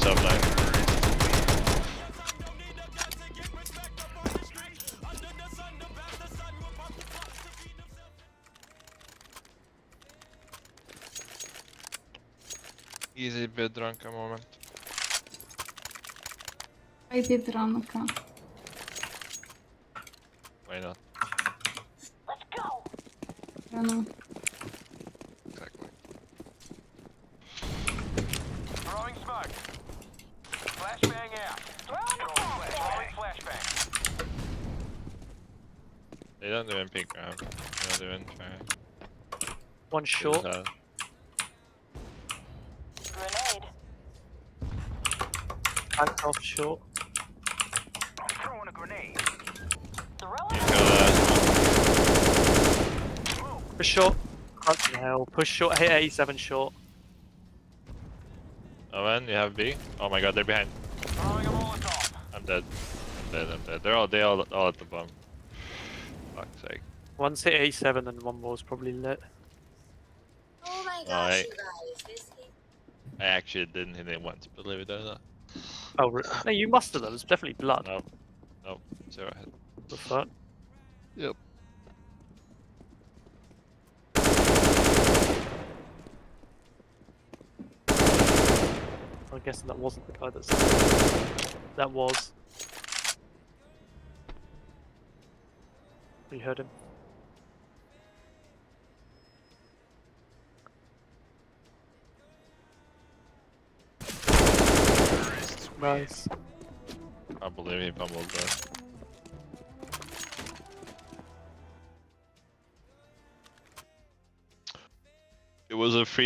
top line. Easy Biedronka moment. Oj, Biedronka. Why not? No. Exactly. Throwing smoke. Flashbang out. Throwing flashbang. They don't even pick round. They don't even try. One short. Grenade. Back off short. Throwing a grenade. Throwing. Push short. Fucking hell. Push short. Hit 87 short. Oh man, you have B? Oh my god, they're behind. Throwing a Molotov. I'm dead. I'm dead. They're all at the bomb. Fuck's sake. One's hit 87 and one was probably lit. Oh my gosh, Alright. you guys, this game. I actually didn't hit it once, believe it or not. Oh, no, you must have. There was definitely blood. Nope. Nope. 0 hit. The fuck? Yep. I'm guessing that wasn't the guy that's. That was. We heard him. Nice. I believe he pummeled that. It was a free